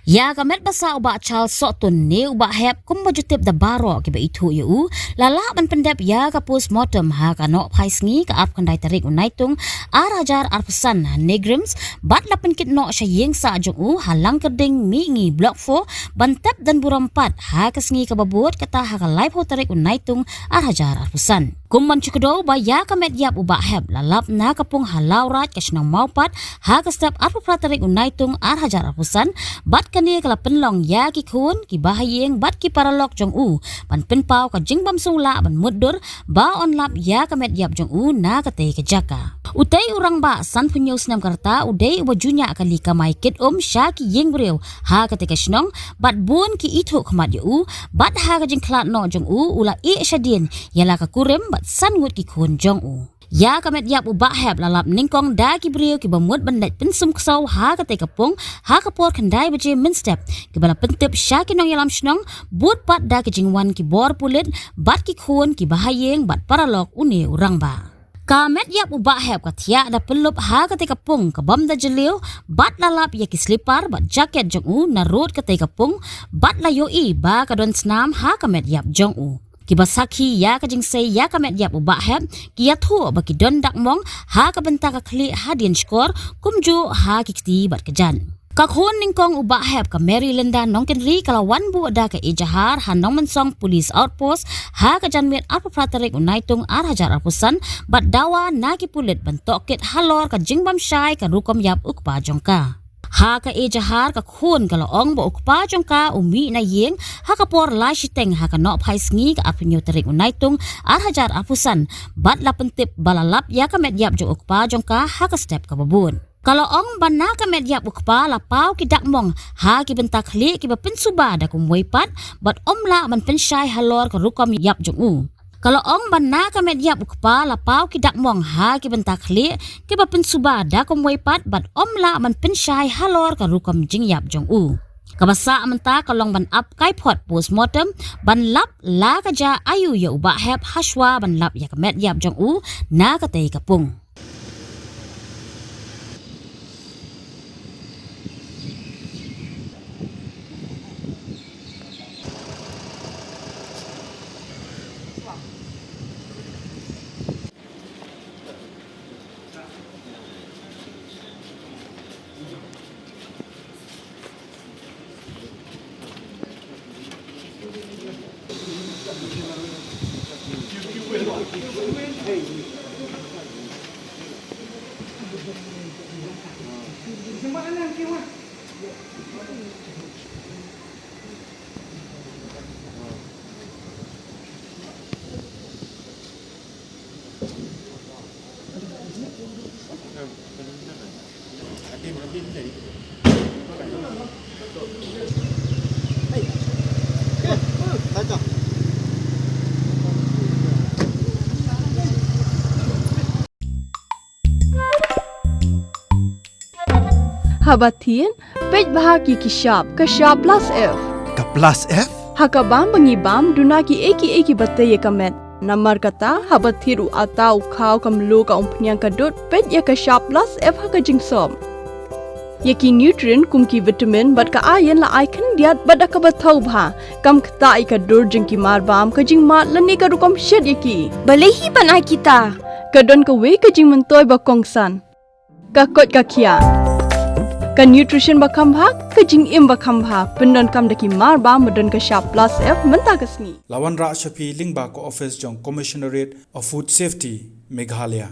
Ya kamet basa uba chal sok tun ne uba hep kum majutip da baro ke ba itu yu lala ban pendep ya ka postmortem ha ka no phais ngi ka ap kandai tarik unaitung arajar arpusan negrims bat la penkit no sya yeng sa jong u halang keding mi ngi block 4 bantep dan buram 4 ha ka sngi ka babut kata ha ka live ho tarik unaitung arajar arpusan kum man chukudo ba ya kamet yap uba hep lalap na kapung halau rat ka snang maupat ha ka step arpu tarik unaitung arajar arpusan bat kani kala penlong ya ki khun ki bahayeng bat ki paralok jong u ban penpau ka jingbam sula ban mudur ba onlap ya kamet yap jong u na kate ke jaka utai urang ba san punyo snam karta udai wajunya kali kamai kit sha ki yeng breu ha kate ka snong bat bun ki ithu khmat yu bat ha ka jing klat no jong u ula e shadin yala ka kurem bat san ngut ki khun jong u ya kamet yap uba hep lalap ningkong da ki brio ki bamut bandat pensum ksau ha ka te kapung ha ka por khandai baje min step ki bala pentep sha ki nong yalam snong but pat da ki jingwan ki bor pulit bat ki khun ki bahayeng bat paralok une urang ba kamet yap uba hep ka thia da pelup ha ka te kapung ka bam da jelio bat lalap ya ki slipar bat jacket jong u na road ka te kapung bat la yo i ba ka don snam ha kamet yap jong u Kibasaki ya kajing say ya kamet yap uba hep kia thu baki don dak mong ha ka benta ka kli hadin skor kumju ha kikti bat kejan kakhon ningkong uba hep ka Maryland nongken ri kala wan bu ada ka ejahar han nong mensong police outpost ha ka janmet apa pratarik unaitung arajar apusan bat dawa na ki pulit bentokit halor ka jingbam syai ka rukom yap ukpa jongka ha ka ejahar ka khun kala ong bo ukpa jongka umi na yeng ha ka por lai shiteng ha ka no phais ngi ka apinyo tarik unaitung arajar apusan bat la pentip balalap ya ka met yap jo ukpa jongka ha ka step ka babun kalau ong bana ka med yap ukpa la pau ki dak mong ha ki bentak khli ki ba pensuba da kum weipat bat omla man pensyai halor ka rukom yap jong u kalau ong bana ka med yap ukpa la pau ki dak mong ha ki bentak khli ki ba pensuba da kum weipat bat omla man pensyai halor ka rukom jing yap jong u kabasa menta kalong ban up kai pot postmortem ban lap la ka ja ayu ya uba hep hashwa ban lap ya ka med yap jong u na ka te kapung Habatin, pej bahagi ki shop plus F. Ka plus F? Hakabam bangibam duna ki eki batte ye kamet. Namar kata habathiru atau khau kamlu ka umpnyang kadut pej ya ka shop plus F haka jingsom. Yaki nutrient kum ki vitamin bat ka iron la icon diat bat ka bathau bha kam khta ka dur jing ki marbam ka jing mat lani ka rukom shed yaki. Balehi panai kita. Kadon ka we ka jing mentoy ba kongsan. Ka kot ka kia. Ka nutrition bakam bha ka jing im bakam bha pendon kam daki mar ba modon ka shop plus F menta kasni Lawan Ra Shafi Lingba ko office jong Commissionerate of Food Safety Meghalaya